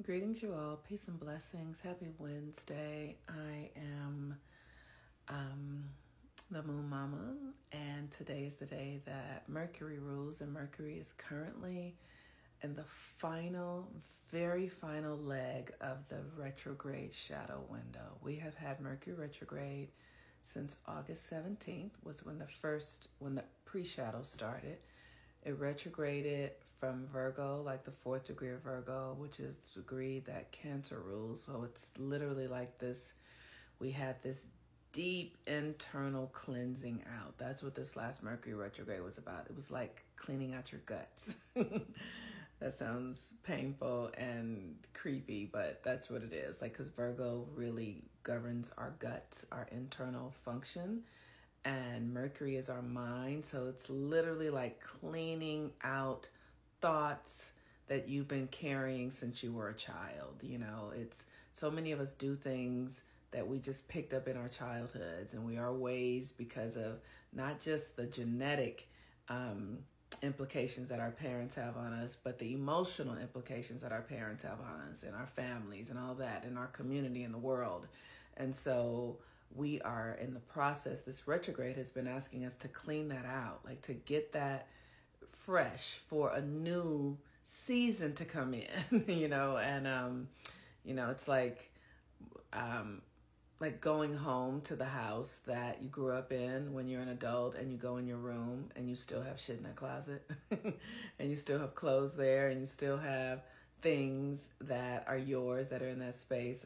Greetings, you all. Peace and blessings. Happy Wednesday. I am the Moon Mama, and today is the day that Mercury rules, and Mercury is currently in the very final leg of the retrograde shadow window. We have had Mercury retrograde since August 17th, was when the pre-shadow started. It retrograded from Virgo, like the 4th degree of Virgo, which is the degree that Cancer rules. So it's literally like this, we had this deep internal cleansing out. That's what this last Mercury retrograde was about. It was like cleaning out your guts. That sounds painful and creepy, but that's what it is. Like, because Virgo really governs our guts, our internal function. And Mercury is our mind, so it's literally like cleaning out thoughts that you've been carrying since you were a child. You know, it's so many of us do things that we just picked up in our childhoods, and we are ways because of not just the genetic implications that our parents have on us, but the emotional implications that our parents have on us and our families and all that, in our community and the world. And so we are in the process. This retrograde has been asking us to clean that out, like to get that fresh for a new season to come in, and, it's like going home to the house that you grew up in when you're an adult, and you go in your room and you still have shit in that closet and you still have clothes there, and you still have things that are yours that are in that space.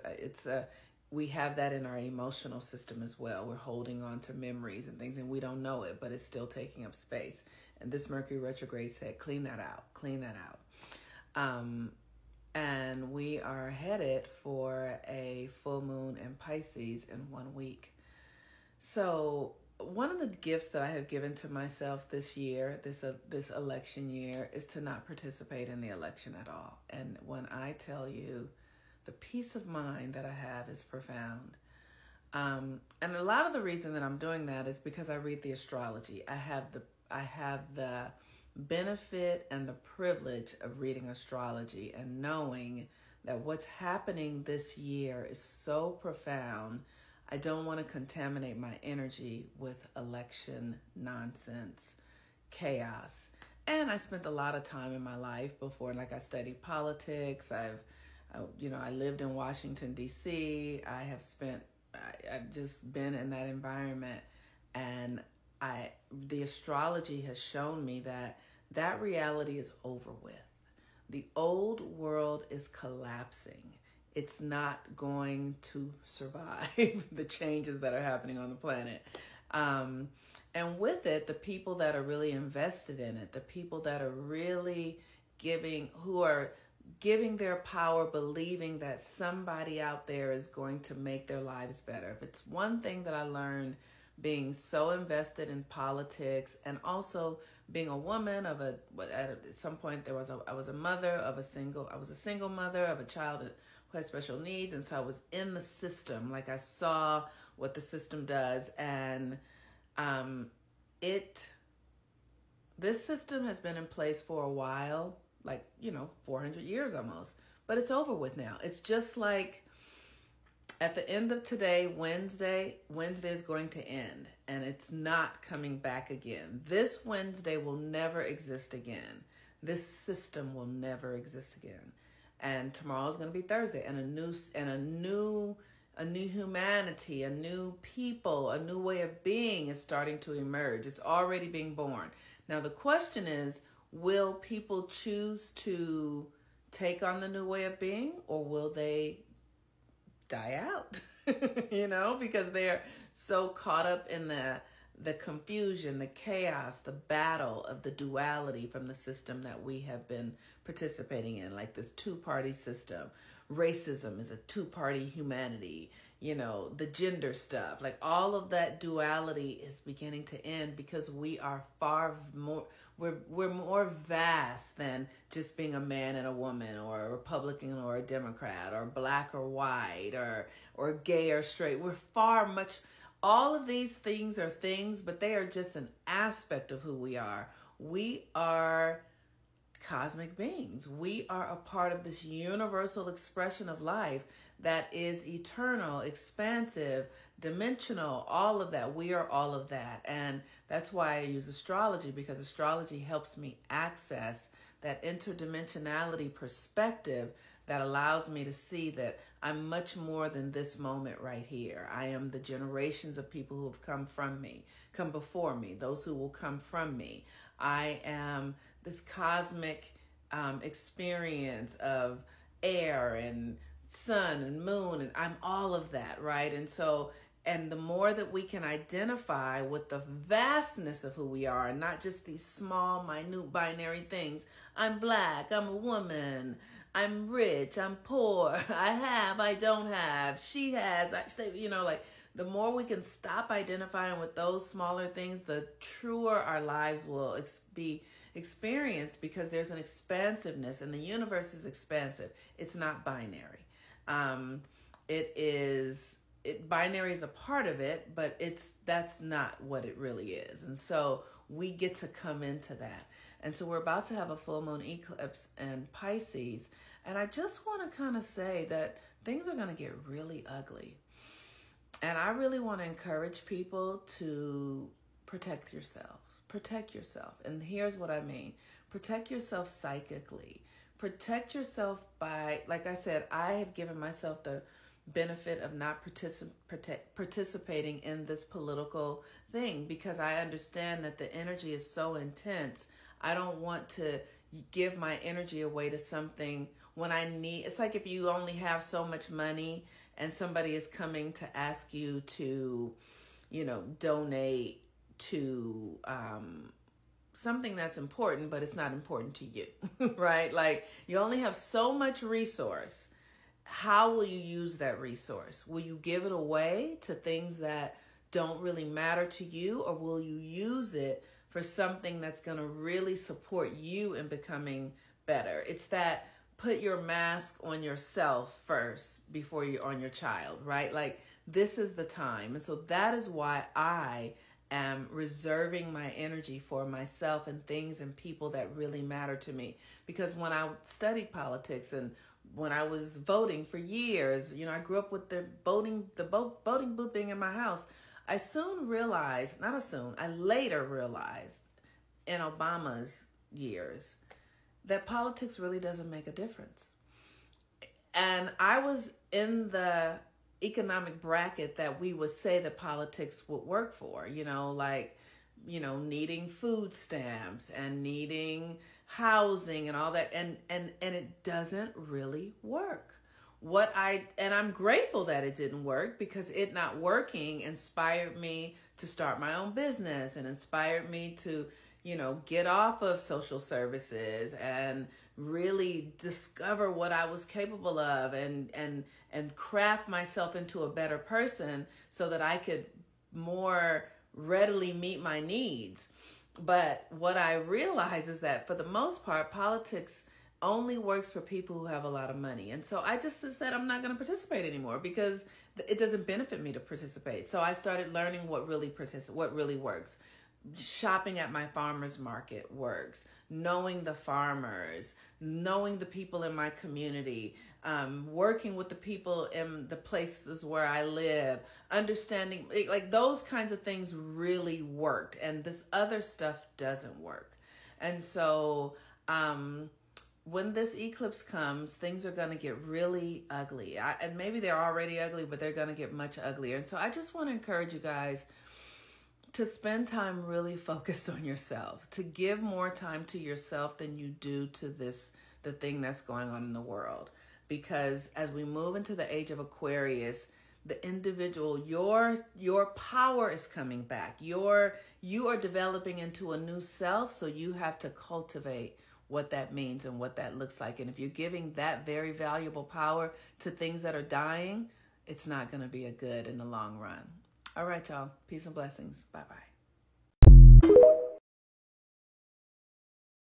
We have that in our emotional system as well. We're holding on to memories and things, and we don't know it, but it's still taking up space. And this Mercury retrograde said, clean that out. And we are headed for a full moon in Pisces in 1 week. So one of the gifts that I have given to myself this year, this election year, is to not participate in the election at all. And when I tell you, the peace of mind that I have is profound. And a lot of the reason that I'm doing that is because I read the astrology. I have the benefit and the privilege of reading astrology and knowing that what's happening this year is so profound. I don't want to contaminate my energy with election nonsense, chaos. And I spent a lot of time in my life before, like I studied politics. I lived in Washington, D.C. I've just been in that environment, and the astrology has shown me that reality is over with. The old world is collapsing. It's not going to survive the changes that are happening on the planet. And with it, the people that are really invested in it, the people that are really who are giving their power, believing that somebody out there is going to make their lives better. If it's one thing that I learned being so invested in politics, and also being a woman at some point I was a single mother of a child who has special needs. And so I was in the system, like I saw what the system does. And this system has been in place for a while, 400 years almost, but it's over with now. It's just like at the end of today, Wednesday is going to end, and it's not coming back again. This Wednesday will never exist again. This system will never exist again. And tomorrow is going to be Thursday, and a new humanity, a new people, a new way of being is starting to emerge. It's already being born. Now the question is, will people choose to take on the new way of being, or will they die out? Because they're so caught up in the confusion, the chaos, the battle of the duality from the system that we have been participating in, like this two-party system. Racism is a two-party humanity, the gender stuff, like all of that duality is beginning to end, because we are far more, we're more vast than just being a man and a woman, or a Republican or a Democrat, or black or white, or gay or straight. We're all of these things are things, but they are just an aspect of who we are. We are cosmic beings. We are a part of this universal expression of life that is eternal, expansive, dimensional, all of that. We are all of that. And that's why I use astrology, because astrology helps me access that interdimensionality perspective that allows me to see that I'm much more than this moment right here. I am the generations of people who have come before me, those who will come from me. I am this cosmic experience of air and sun and moon, and I'm all of that, right? And the more that we can identify with the vastness of who we are, and not just these small, minute, binary things. I'm black, I'm a woman, I'm rich, I'm poor, I have, I don't have, she has, actually, like the more we can stop identifying with those smaller things, the truer our lives will be experienced, because there's an expansiveness, and the universe is expansive. It's not binary. Binary is a part of it, but that's not what it really is. And so we get to come into that. And so we're about to have a full moon eclipse in Pisces. And I just want to kind of say that things are going to get really ugly. And I really want to encourage people to protect yourself. Protect yourself. And here's what I mean. Protect yourself psychically. Protect yourself by, like I said, I have given myself the benefit of not participating in this political thing, because I understand that the energy is so intense. I don't want to give my energy away to something when I need. It's like if you only have so much money and somebody is coming to ask you to, donate to something that's important, but it's not important to you, right? Like you only have so much resource. How will you use that resource? Will you give it away to things that don't really matter to you, or will you use it for something that's going to really support you in becoming better? It's that put your mask on yourself first before you're on your child, right? Like this is the time. And so that is why I am reserving my energy for myself and things and people that really matter to me. Because when I studied politics and when I was voting for years, I grew up with the voting booth being in my house. I later realized in Obama's years that politics really doesn't make a difference. And I was in the economic bracket that we would say that politics would work for, needing food stamps and needing housing and all that. And it doesn't really work. And I'm grateful that it didn't work, because it not working inspired me to start my own business and inspired me to, get off of social services and really discover what I was capable of and craft myself into a better person so that I could more readily meet my needs. But what I realize is that for the most part, politics only works for people who have a lot of money. And so I just said I'm not going to participate anymore, because it doesn't benefit me to participate. So I started learning what really works. Shopping at my farmer's market works. Knowing the farmers, knowing the people in my community, working with the people in the places where I live, understanding, like those kinds of things really worked. And this other stuff doesn't work. And so when this eclipse comes, things are going to get really ugly. And maybe they're already ugly, but they're going to get much uglier. And so I just want to encourage you guys to spend time really focused on yourself, to give more time to yourself than you do to the thing that's going on in the world. Because as we move into the age of Aquarius, the individual, your power is coming back. You are developing into a new self, so you have to cultivate what that means and what that looks like. And if you're giving that very valuable power to things that are dying, it's not going to be a good in the long run. All right, y'all. Peace and blessings. Bye-bye.